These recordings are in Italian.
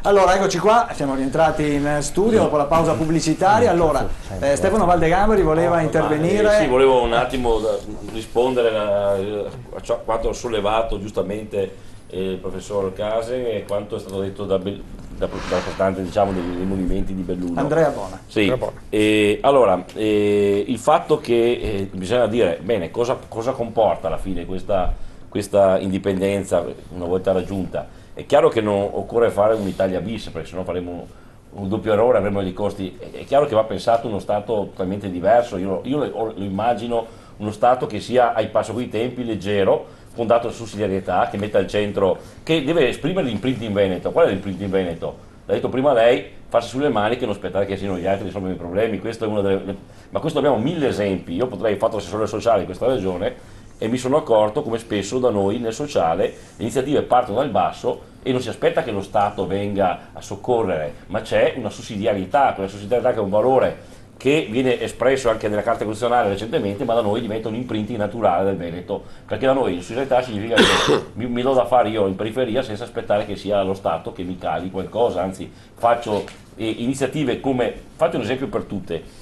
Allora, eccoci qua, siamo rientrati in studio dopo la pausa pubblicitaria. Allora, Stefano Valdegamberi voleva intervenire. Sì, volevo un attimo rispondere a quanto ha sollevato giustamente il professor Case e quanto è stato detto da rappresentante, diciamo, dei movimenti di Belluno. Andrea Bona. Sì. Allora, il fatto che bisogna dire, bene, cosa comporta alla fine questa indipendenza una volta raggiunta? È chiaro che non occorre fare un'Italia bis, perché sennò faremo un doppio errore, avremo dei costi. È chiaro che va pensato uno Stato totalmente diverso. Io lo immagino uno Stato che sia ai passo coi tempi, leggero, fondato su sussidiarietà, che metta al centro, che deve esprimere l'imprinting veneto. Qual è l'imprinting veneto? L'ha detto prima lei, farsi sulle mani che non aspettare che siano gli altri a risolvere i problemi. Questo è ma questo abbiamo 1000 esempi. Io potrei fare l'assessore sociale in questa regione e mi sono accorto come spesso da noi nel sociale le iniziative partono dal basso e non si aspetta che lo Stato venga a soccorrere, ma c'è una sussidiarietà, quella sussidiarietà che è un valore che viene espresso anche nella Carta Costituzionale recentemente, ma da noi diventa un imprinting naturale del Veneto, perché da noi la sussidiarietà significa che mi do da fare io in periferia senza aspettare che sia lo Stato che mi cali qualcosa, anzi faccio iniziative come, faccio un esempio per tutte,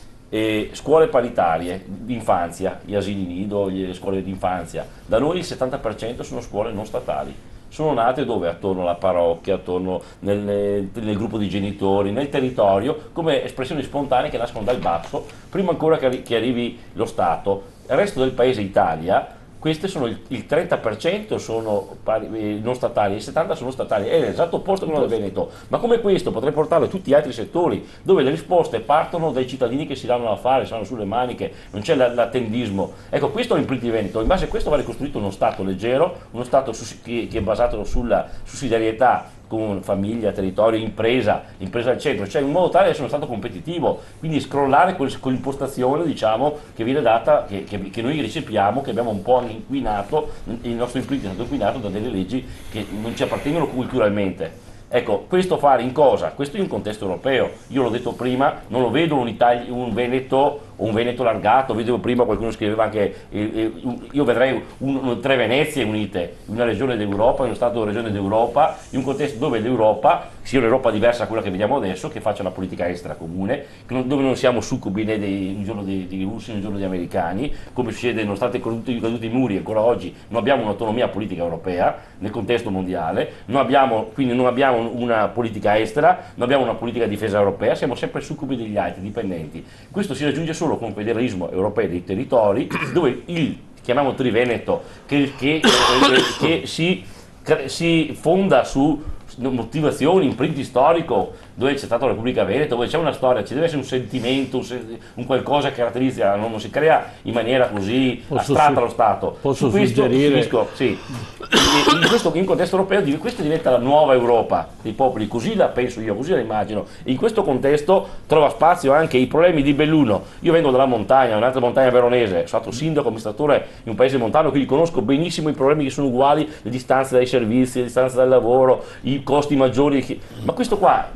scuole paritarie d'infanzia, gli asili nido, le scuole d'infanzia, da noi il 70% sono scuole non statali. Sono nate dove? Attorno alla parrocchia, attorno nel gruppo di genitori, nel territorio, come espressioni spontanee che nascono dal basso, prima ancora che arrivi lo Stato. Il resto del paese Italia, queste sono il 30% sono non statali, il 70% sono statali, è l'esatto opposto che quello del Veneto. Ma come questo potrei portarlo a tutti gli altri settori, dove le risposte partono dai cittadini che si danno da fare, si danno sulle maniche, non c'è l'attendismo. Ecco, questo è l'imprinting Veneto. In base a questo va ricostruito uno Stato leggero, uno Stato che è basato sulla sussidiarietà, con famiglia, territorio, impresa al centro, cioè in modo tale che sia uno Stato competitivo, quindi scrollare quell'impostazione, diciamo, che viene data, che noi riceviamo, che abbiamo un po' inquinato, il nostro imprinting è stato inquinato da delle leggi che non ci appartengono culturalmente. Ecco, questo fare in cosa? Questo in un contesto europeo. Io l'ho detto prima, non lo vedo un Veneto o un Veneto allargato, vedevo prima qualcuno scriveva anche, io vedrei tre Venezie unite, una regione d'Europa, uno Stato regione d'Europa, in un contesto dove l'Europa sia un'Europa diversa da quella che vediamo adesso, che faccia una politica estera comune, dove non siamo succubi né un giorno dei russi né un giorno degli americani, come succede nonostante caduti i muri, ancora oggi non abbiamo un'autonomia politica europea nel contesto mondiale, quindi non abbiamo una politica estera, non abbiamo una politica di difesa europea, siamo sempre succubi degli altri, dipendenti. Questo si raggiunge solo con un federalismo europeo dei territori, dove chiamiamo Triveneto, che si fonda su motivazioni, imprinti storico, dove c'è stata la Repubblica Veneta, dove c'è una storia, ci deve essere un sentimento, un qualcosa che caratterizza, non si crea in maniera così astratta lo Stato. Posso suggerire? Sì. In contesto europeo questa diventa la nuova Europa dei popoli, così la penso io, così la immagino. In questo contesto trova spazio anche i problemi di Belluno. Io vengo dalla montagna, un'altra montagna veronese, sono stato sindaco, amministratore in un paese montano, quindi conosco benissimo i problemi che sono uguali, le distanze dai servizi, le distanze dal lavoro, i costi maggiori. Ma questo qua,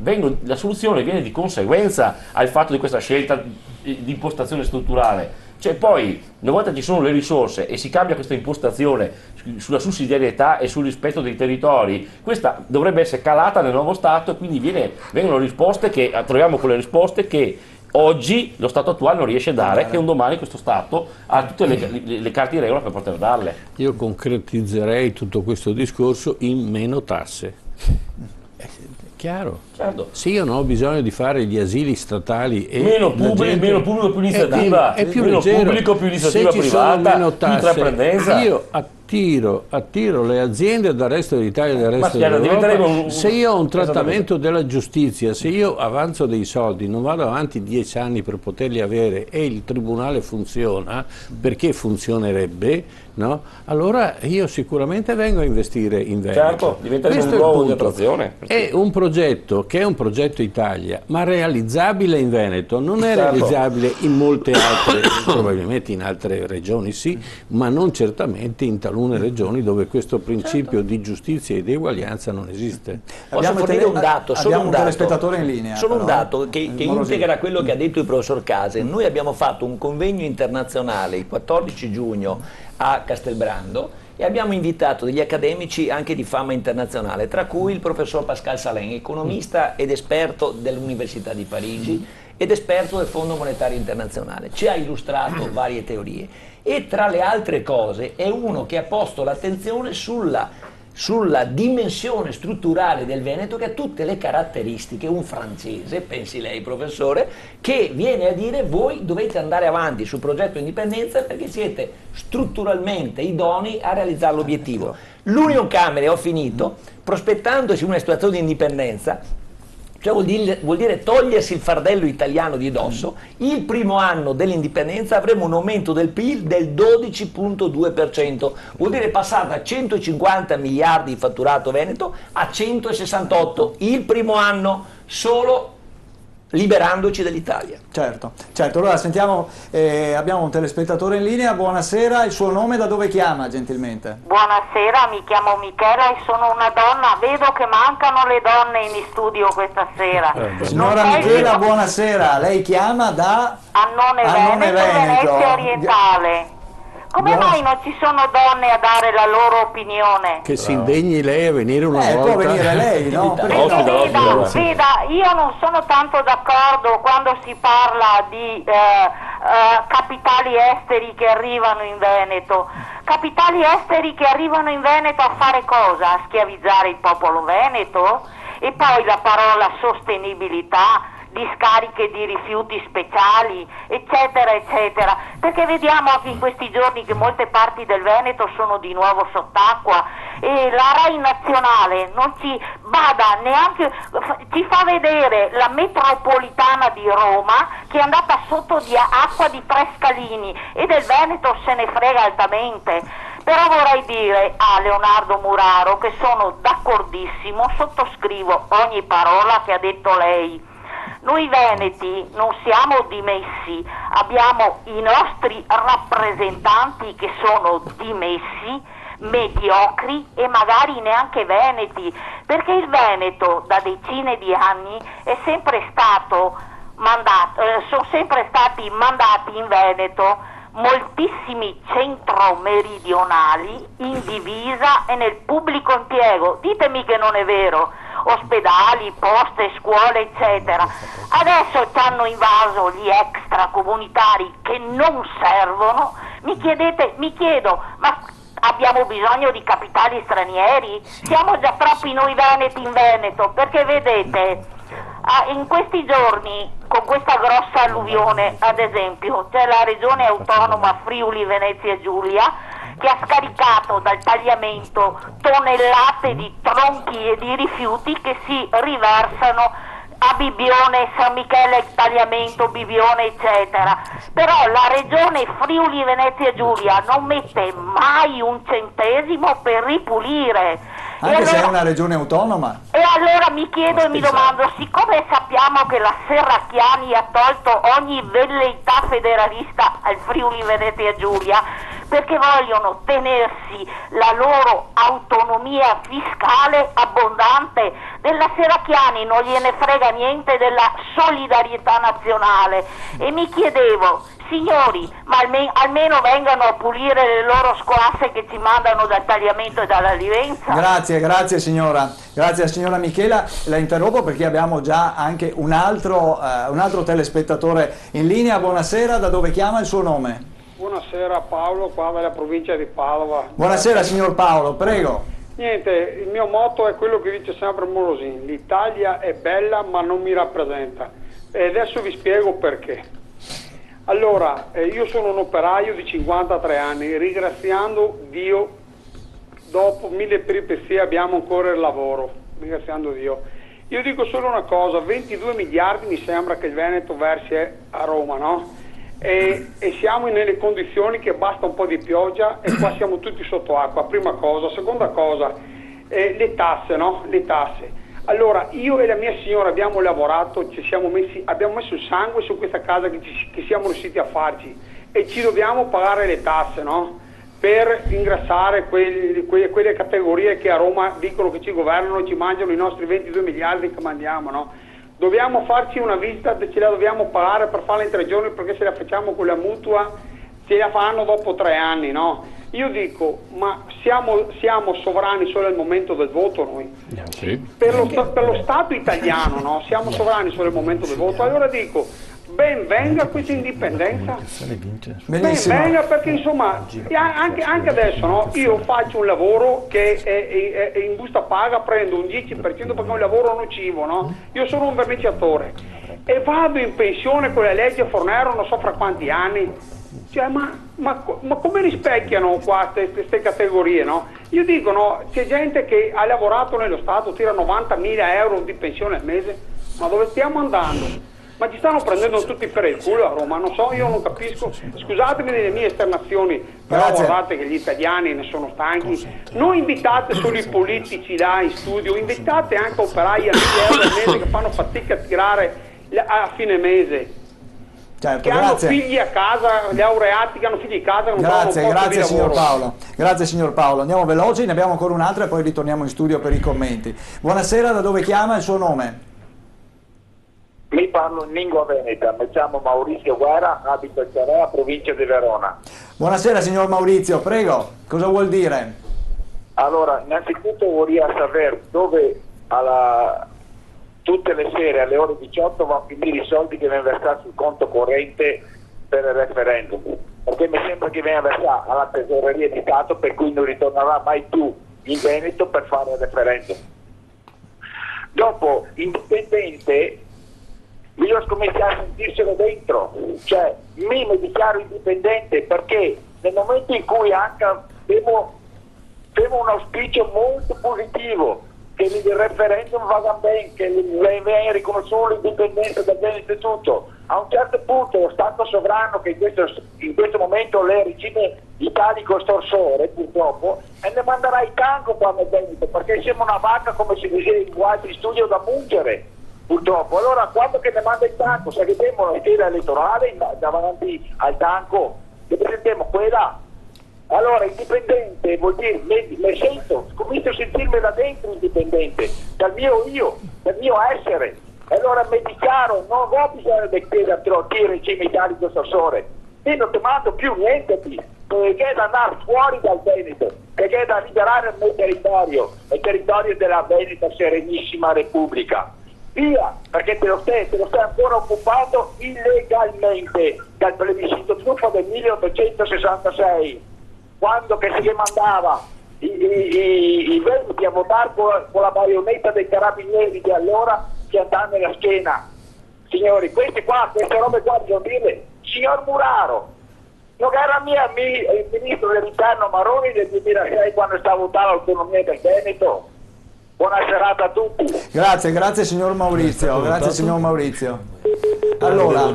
la soluzione viene di conseguenza al fatto di questa scelta di impostazione strutturale. Cioè poi, una volta ci sono le risorse e si cambia questa impostazione sulla sussidiarietà e sul rispetto dei territori, questa dovrebbe essere calata nel nuovo Stato e quindi vengono risposte troviamo quelle risposte che oggi lo Stato attuale non riesce a dare, che un domani questo Stato ha tutte le carte in regola per poter darle. Io concretizzerei tutto questo discorso in meno tasse. Chiaro. Certo. Se io non ho bisogno di fare gli asili statali e meno pubblico, più iniziativa, è più meno leggero. Pubblico, più iniziativa privata, più intraprendenza. Io attiro le aziende dal resto d'Italia e dal resto d'Europa. Se io ho un trattamento della giustizia, se io avanzo dei soldi, non vado avanti 10 anni per poterli avere e il tribunale funziona, perché funzionerebbe, no? Allora io sicuramente vengo a investire in Veneto. Certo, diventa un luogo di attrazione. È un progetto che è un progetto Italia, ma realizzabile in Veneto, non è realizzabile in molte altre, probabilmente in altre regioni sì, ma non certamente in talune regioni dove questo principio di giustizia e di eguaglianza non esiste. Posso fornire un dato, abbiamo un telespettatore in linea. Solo un dato che integra quello che ha detto il professor Case. Noi abbiamo fatto un convegno internazionale il 14 giugno a Castelbrando e abbiamo invitato degli accademici anche di fama internazionale, tra cui il professor Pascal Salin, economista ed esperto dell'Università di Parigi ed esperto del Fondo Monetario Internazionale. Ci ha illustrato varie teorie e tra le altre cose è uno che ha posto l'attenzione sulla dimensione strutturale del Veneto, che ha tutte le caratteristiche, un francese, pensi lei professore, che viene a dire: voi dovete andare avanti sul progetto indipendenza perché siete strutturalmente idonei a realizzare l'obiettivo. L'Unioncamere, ho finito, prospettandosi una situazione di indipendenza, cioè vuol dire togliersi il fardello italiano di dosso, il primo anno dell'indipendenza avremo un aumento del PIL del 12,2%, vuol dire passare da 150 miliardi di fatturato veneto a 168, il primo anno solo liberandoci dall'Italia. Certo, certo. Allora sentiamo, abbiamo un telespettatore in linea. Buonasera, il suo nome, da dove chiama gentilmente? Buonasera, mi chiamo Michela e sono una donna. Vedo che mancano le donne in studio questa sera. Signora Michela, buonasera, lei chiama da Annone Veneto, Venezia Orientale. Come mai non ci sono donne a dare la loro opinione? Che si indegni lei a venire una volta. Può venire lei, no? Veda, io non sono tanto d'accordo quando si parla di capitali esteri che arrivano in Veneto. Capitali esteri che arrivano in Veneto a fare cosa? A schiavizzare il popolo veneto? E poi la parola sostenibilità, discariche di rifiuti speciali, eccetera, eccetera, perché vediamo anche in questi giorni che molte parti del Veneto sono di nuovo sott'acqua e la RAI nazionale non ci bada neanche, ci fa vedere la metropolitana di Roma che è andata sotto di acqua di 3 scalini e del Veneto se ne frega altamente. Però vorrei dire a Leonardo Muraro che sono d'accordissimo, sottoscrivo ogni parola che ha detto lei. Noi veneti non siamo dimessi, abbiamo i nostri rappresentanti che sono dimessi, mediocri e magari neanche veneti, perché il Veneto da decine di anni è sempre stato sono sempre stati mandati in Veneto moltissimi centro-meridionali in divisa e nel pubblico impiego. Ditemi che non è vero. Ospedali, poste, scuole, eccetera. Adesso ci hanno invaso gli extracomunitari che non servono. Mi chiedo, ma abbiamo bisogno di capitali stranieri? Siamo già troppi noi veneti in Veneto, perché vedete, in questi giorni, con questa grossa alluvione, ad esempio, c'è la regione autonoma Friuli Venezia Giulia che ha scaricato dal tagliamento tonnellate di tronchi e di rifiuti che si riversano a Bibbione, San Michele, tagliamento, Bibbione, eccetera. Però la regione Friuli Venezia Giulia non mette mai un centesimo per ripulire. Anche se è una regione autonoma. E allora mi chiedo e mi domando, siccome sappiamo che la Serracchiani ha tolto ogni velleità federalista al Friuli Venezia Giulia, perché vogliono tenersi la loro autonomia fiscale abbondante, della Serracchiani non gliene frega niente della solidarietà nazionale. E mi chiedevo, signori, ma almeno vengano a pulire le loro squasse che ci mandano dal tagliamento e dalla livenza. Grazie signora, grazie signora Michela. La interrompo perché abbiamo già anche un altro telespettatore in linea. Buonasera, da dove chiama, il suo nome? Buonasera, Paolo, qua dalla provincia di Padova. Buonasera signor Paolo, prego. Niente, il mio motto è quello che dice sempre Morosin: l'Italia è bella ma non mi rappresenta. E adesso vi spiego perché. Allora, io sono un operaio di 53 anni, ringraziando Dio, dopo 1000 peripezie abbiamo ancora il lavoro, ringraziando Dio. Io dico solo una cosa, 22 miliardi mi sembra che il Veneto versi a Roma, no? E siamo nelle condizioni che basta un po' di pioggia e qua siamo tutti sotto acqua, prima cosa. Seconda cosa, le tasse, no? Le tasse. Allora, io e la mia signora abbiamo lavorato, abbiamo messo il sangue su questa casa che siamo riusciti a farci e ci dobbiamo pagare le tasse, no? Per ingrassare quelle categorie che a Roma dicono che ci governano e ci mangiano i nostri 22 miliardi che mandiamo, no? Dobbiamo farci una visita, ce la dobbiamo pagare per farla in 3 giorni, perché se la facciamo con la mutua ce la fanno dopo 3 anni, no? Io dico, ma siamo sovrani solo al momento del voto noi? Sì. Per lo Stato italiano, no? Siamo sovrani solo al momento del voto. Allora dico, ben venga questa indipendenza, ben venga, perché insomma anche adesso, no? Io faccio un lavoro che è in busta paga, prendo un 10% perché è un lavoro nocivo, no? Io sono un verniciatore e vado in pensione con le leggi a Fornero non so fra quanti anni. Cioè, ma come rispecchiano qua queste categorie, no? Io dico, no, c'è gente che ha lavorato nello Stato, tira 90.000 euro di pensione al mese, ma dove stiamo andando? Ma ci stanno prendendo tutti per il culo a Roma, non so, io non capisco. Scusatemi delle mie esternazioni, però guardate che gli italiani ne sono stanchi. Non invitate solo i politici là in studio, invitate anche operai a 1.000 euro al mese che fanno fatica a tirare a fine mese. Certo, che hanno figli a casa, laureati che hanno figli a casa, che non grazie signor Paolo. Grazie signor Paolo. Andiamo veloci, ne abbiamo ancora un'altra e poi ritorniamo in studio per i commenti. Buonasera, da dove chiama, il suo nome? Mi parlo in lingua veneta, mi chiamo Maurizio Guerra, abito a Ciarea, provincia di Verona. Buonasera signor Maurizio, prego, cosa vuol dire? Allora, innanzitutto vorrei sapere dove tutte le sere alle ore 18 vanno a finire i soldi che vengono versati sul conto corrente per il referendum, perché mi sembra che venga versato alla tesoreria di Stato, per cui non ritornerà mai più in Veneto per fare il referendum. Dopo, indipendente, io ho scommesso a sentirselo dentro, cioè mi dichiaro indipendente perché nel momento in cui anche abbiamo un auspicio molto positivo che il referendum vada bene, che venga riconosciuto l'indipendenza del Veneto e tutto, a un certo punto lo Stato sovrano, che in questo momento è il regime italico storsore purtroppo, e ne manderà il tanco qua nel Veneto, perché siamo una vacca, come si dice in guai di studio, da mungere purtroppo. Allora quando che ne manda il tanco, se abbiamo una scheda elettorale davanti al tanco che presentiamo quella. Allora indipendente vuol dire mi sento, comincio a sentirmi da dentro indipendente, dal mio io, dal mio essere. E allora mi dichiaro, non ho bisogno di chiedere il regime italico storsore, io non ti mando più niente qui, perché è da andare fuori dal Veneto, perché è da liberare il mio territorio della Veneta Serenissima Repubblica. Via, perché te lo stai ancora occupando illegalmente dal plebiscito truffa del 1866, quando che si mandava i veneti a votare con la marionetta dei carabinieri di allora piantando nella schiena. Signori, queste robe qua bisogna dirle. Signor Muraro, non era il ministro dell'interno Maroni del 2006 quando stava votando l'autonomia del Veneto? Buona serata a tutti. Grazie signor Maurizio, grazie signor Maurizio. Allora,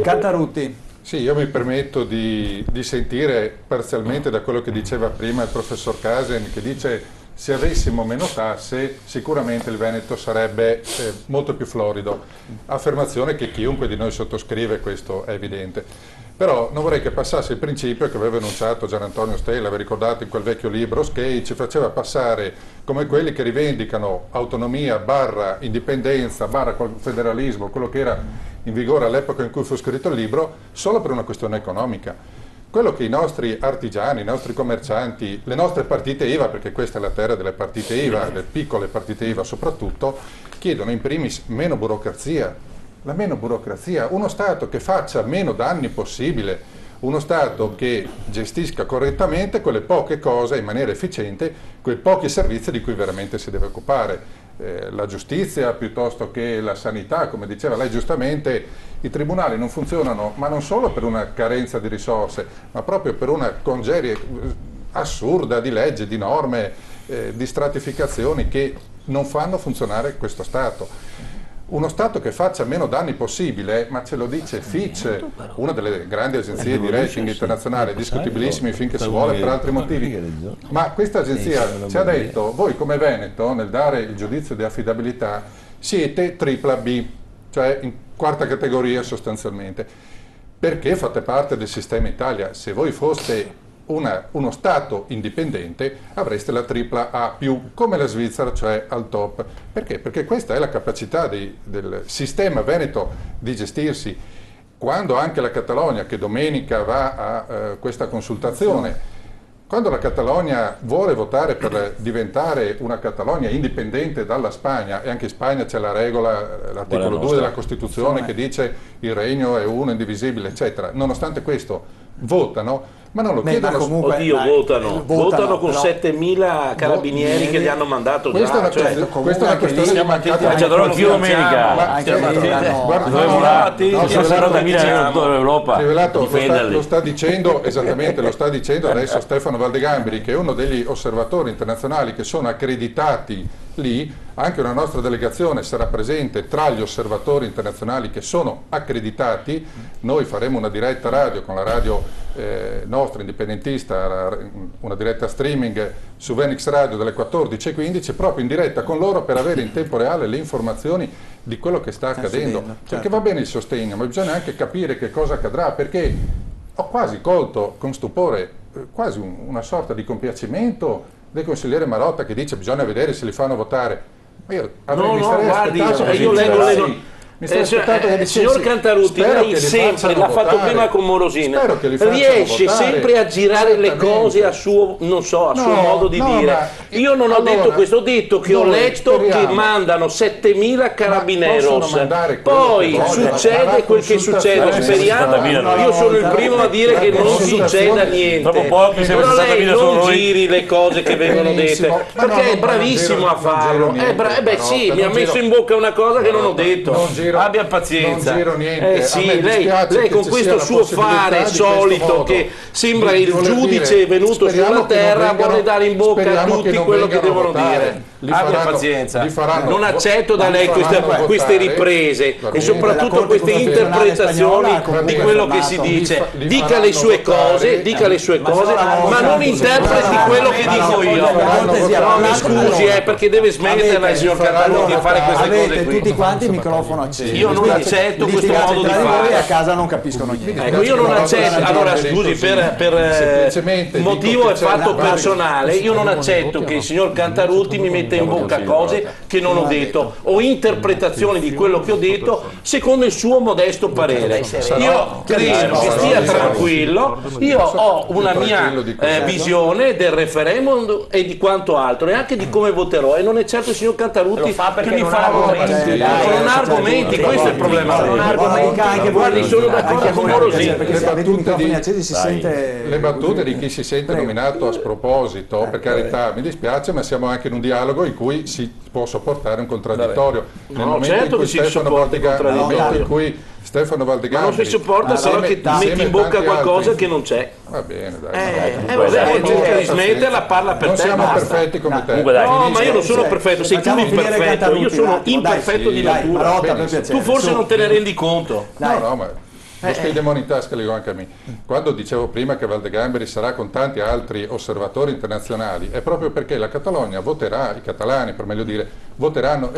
Cantarutti. Sì, io mi permetto di sentire parzialmente da quello che diceva prima il professor Casen, che dice se avessimo meno tasse sicuramente il Veneto sarebbe molto più florido. Affermazione che chiunque di noi sottoscrive, questo è evidente. Però non vorrei che passasse il principio che aveva enunciato Gian Antonio Stella, aveva ricordato in quel vecchio libro, che ci faceva passare come quelli che rivendicano autonomia barra indipendenza barra federalismo, quello che era in vigore all'epoca in cui fu scritto il libro, solo per una questione economica. Quello che i nostri artigiani, i nostri commercianti, le nostre partite IVA, perché questa è la terra delle partite IVA, le piccole partite IVA soprattutto, chiedono in primis meno burocrazia. La meno burocrazia, uno Stato che faccia meno danni possibile, uno Stato che gestisca correttamente quelle poche cose in maniera efficiente, quei pochi servizi di cui veramente si deve occupare. La giustizia piuttosto che la sanità, come diceva lei giustamente, i tribunali non funzionano, ma non solo per una carenza di risorse, ma proprio per una congerie assurda di leggi, di norme, di stratificazioni che non fanno funzionare questo Stato. Uno Stato che faccia meno danni possibile, ma ce lo dice Fitch, una delle grandi agenzie di rating internazionali, discutibilissimi finché si vuole per altri motivi. Ma questa agenzia ci ha detto, voi come Veneto, nel dare il giudizio di affidabilità, siete tripla B, cioè in quarta categoria sostanzialmente. Perché fate parte del sistema Italia? Se voi foste uno Stato indipendente avreste la tripla A+, come la Svizzera, cioè al top. Perché? Perché questa è la capacità del sistema veneto di gestirsi. quando anche la Catalogna, che domenica va a questa consultazione, quando la Catalogna vuole votare per diventare una Catalogna indipendente dalla Spagna, e anche in Spagna c'è la regola, l'articolo 2 della Costituzione che dice il regno è uno, indivisibile, eccetera, nonostante questo votano, ma non lo chiedono. Comunque, votano con 7.000 carabinieri che gli hanno mandato questa già. Questa è una questione di mancata lo sta dicendo esattamente, lo sta dicendo adesso Stefano Valdegamberi, che è uno degli osservatori internazionali che sono accreditati lì. Anche una nostra delegazione sarà presente tra gli osservatori internazionali che sono accreditati. Noi faremo una diretta radio con la radio nostra indipendentista, una diretta streaming su Venix Radio dalle 14:15, proprio in diretta con loro per avere in tempo reale le informazioni di quello che sta accadendo, perché va bene il sostegno, ma bisogna anche capire che cosa accadrà, perché ho quasi colto con stupore quasi una sorta di compiacimento del consigliere Marotta che dice bisogna vedere se li fanno votare. Ma io io leggo signor Cantarutti, lei sempre l'ha fatto prima con Morosini, riesce sempre a girare le cose a suo, non so, a suo modo di dire. Io non ho detto questo, ho detto che ho letto che mandano 7.000 carabineros, poi succede quel che succede, speriamo. Io sono il primo a dire che non succeda niente, però lei non giri le cose che vengono dette, perché è bravissimo a farlo. Sì, mi ha messo in bocca una cosa che non ho detto. Abbia pazienza. Non giro niente. Lei con questo suo fare solito che sembra il giudice venuto sulla terra vuole dare in bocca a tutti quello che devono dire. Abbia pazienza. Non accetto da lei queste riprese e soprattutto queste interpretazioni di quello che si dice. Dica le sue cose, ma non interpreti quello che dico io. No, mi scusi, perché deve smetterla il signor Cantarutti a fare queste cose qui. Tutti quanti il microfono acceso. Io non accetto questo modo di fare. A casa non capiscono niente. Ecco, io non accetto. Allora, scusi, per motivo e fatto personale, io non accetto che il signor Cantarutti mi metta in bocca cose che non ho detto o interpretazioni di quello che ho detto secondo il suo modesto parere. Io credo che stia tranquillo, io ho una mia visione del referendum e di quanto altro e anche di come voterò, e non è certo il signor Cantarutti che mi fa non ha argomenti, questo è il problema. Non ha argomenti, anche guardi, sono d'accordo con Morosini. Le battute di chi si sente nominato a sproposito, per carità, mi dispiace, ma siamo anche in un dialogo in cui si può sopportare un contraddittorio. Nel momento in cui Stefano Valdegamberi ma non si sopporta solo che ti metti in bocca qualcosa che non c'è. Va bene, cerca di smetterla, parla per non te. Non siamo perfetti come te. No, ma io non sono perfetto, sei tu l'imperfetto, io sono imperfetto di natura. Tu forse non te ne rendi conto. No, ma lo schedemone in tasca le dico anche a me. Quando dicevo prima che Valdegamberi sarà con tanti altri osservatori internazionali è proprio perché la Catalogna voterà, i catalani per meglio dire, voteranno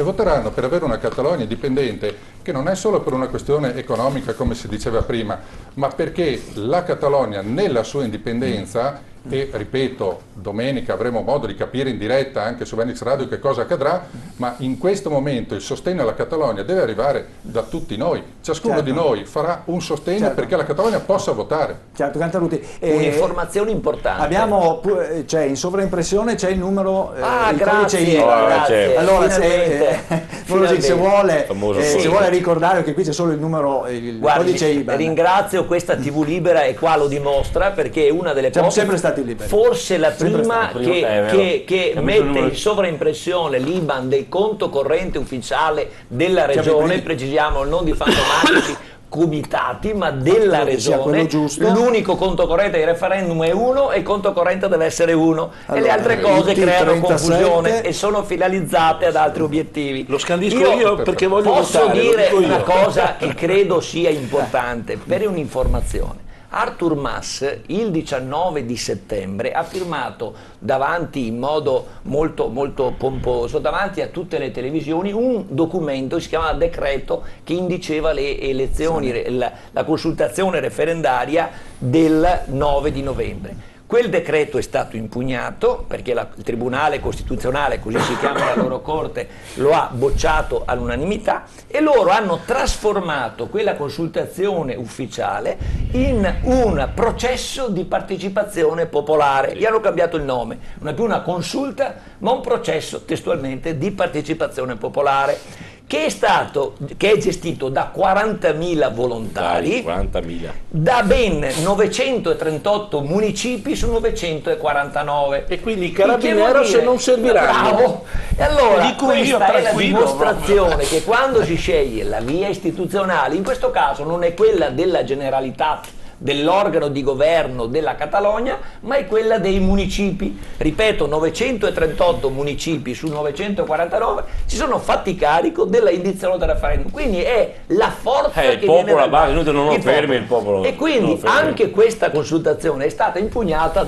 per avere una Catalogna indipendente, che non è solo per una questione economica come si diceva prima, ma perché la Catalogna nella sua indipendenza, e ripeto, domenica avremo modo di capire in diretta anche su Venix Radio che cosa accadrà, ma in questo momento il sostegno alla Catalogna deve arrivare da tutti noi, ciascuno di noi farà un sostegno perché la Catalogna possa votare. Certo, Cantarutti. Un'informazione importante. Abbiamo, in sovraimpressione c'è il numero, il codice grazie. Allora se vuole ricordare che qui c'è solo il numero, il codice IBAN. Ringrazio questa TV Libera e qua lo dimostra, perché è una delle Siamo poche, sempre stati liberi. forse la prima che mette in sovraimpressione l'IBAN del conto corrente ufficiale della regione, precisiamo non di fantomatici comitati, ma della regione. L'unico conto corrente del referendum è 1 e il conto corrente deve essere 1, e le altre cose creano confusione e sono finalizzate ad altri obiettivi. Lo scandisco io perché voglio posso dire una cosa che credo sia importante per un'informazione. Artur Mas il 19 di settembre ha firmato davanti, in modo molto, molto pomposo, davanti a tutte le televisioni, un documento che si chiama decreto, che indiceva le elezioni, la consultazione referendaria del 9 di novembre. Quel decreto è stato impugnato perché il Tribunale Costituzionale, così si chiama la loro corte, lo ha bocciato all'unanimità e loro hanno trasformato quella consultazione ufficiale in un processo di partecipazione popolare. Gli hanno cambiato il nome, non è più una consulta ma un processo testualmente di partecipazione popolare. Che è gestito da 40.000 volontari, 40.000. da ben 938 municipi su 949. E quindi i Carabinieri non serviranno. Bravo! E allora questa è la dimostrazione che quando si sceglie la via istituzionale, in questo caso non è quella della Generalitat, dell'organo di governo della Catalogna, ma è quella dei municipi. Ripeto, 938 municipi su 949 si sono fatti carico della indizione del referendum. Quindi è la forza che viene dal basso. Non fermi il popolo. E quindi anche questa consultazione è stata impugnata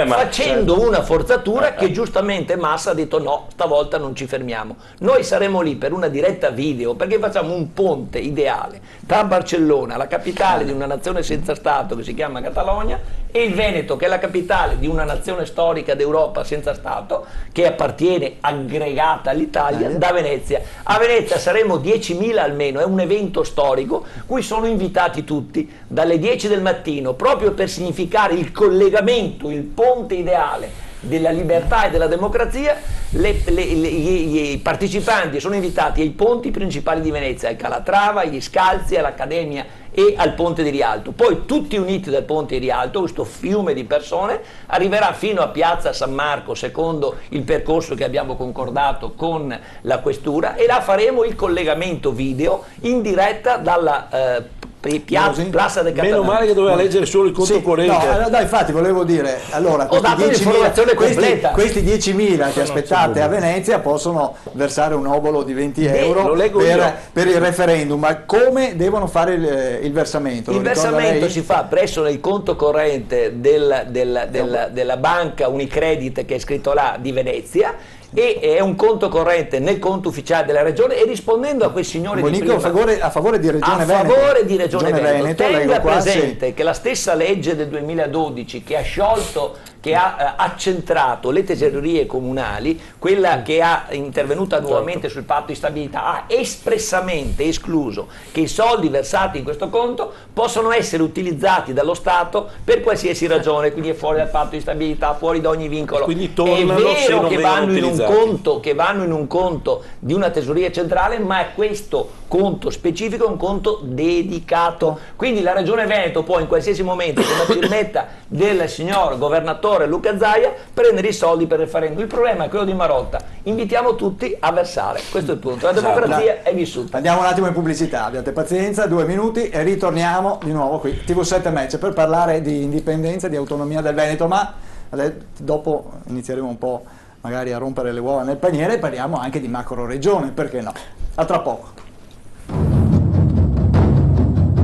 facendo una forzatura che giustamente Massa ha detto no, stavolta non ci fermiamo. Noi saremo lì per una diretta video perché facciamo un ponte ideale tra Barcellona, la capitale di una nazione senza Stato che si chiama Catalogna, e il Veneto, che è la capitale di una nazione storica d'Europa senza Stato che appartiene aggregata all'Italia, da Venezia. A Venezia saremo 10.000 almeno, è un evento storico cui sono invitati tutti dalle 10 del mattino proprio per significare il collegamento, il ponte ideale della libertà e della democrazia. I partecipanti sono invitati ai ponti principali di Venezia, al Calatrava, agli Scalzi, all'Accademia e al Ponte di Rialto. Poi tutti uniti dal Ponte di Rialto, questo fiume di persone arriverà fino a Piazza San Marco secondo il percorso che abbiamo concordato con la Questura, e là faremo il collegamento video in diretta dalla Plaza del Català. Meno male che doveva leggere solo il conto corrente. No, infatti volevo dire, allora, questi 10.000 che aspettate a Venezia possono versare un obolo di 20 euro per il referendum, ma come devono fare il versamento? Il versamento si fa presso il conto corrente della banca Unicredit, che è scritto là, di Venezia, e è un conto corrente nel conto ufficiale della regione. E rispondendo a quei signori di prima, a favore di Regione Veneto, favore di Regione Veneto, tenga presente che la stessa legge del 2012 che ha sciolto, che ha accentrato le tesorerie comunali, quella che ha intervenuta nuovamente sul patto di stabilità, ha espressamente escluso che i soldi versati in questo conto possono essere utilizzati dallo Stato per qualsiasi ragione, quindi è fuori dal patto di stabilità, fuori da ogni vincolo. Quindi tornano, è vero che vanno in un conto di una tesoreria centrale, ma questo conto specifico è un conto dedicato. Quindi la Regione Veneto può in qualsiasi momento, con la firmetta del signor governatore Luca Zaia, prendere i soldi per il referendum. Il problema è quello di Marotta: invitiamo tutti a versare, questo è il punto, la democrazia è vissuta. Andiamo un attimo in pubblicità, abbiate pazienza, 2 minuti e ritorniamo di nuovo qui, TV7 Match, per parlare di indipendenza, di autonomia del Veneto, ma dopo inizieremo un po' magari a rompere le uova nel paniere e parliamo anche di macro regione, perché no? A tra poco.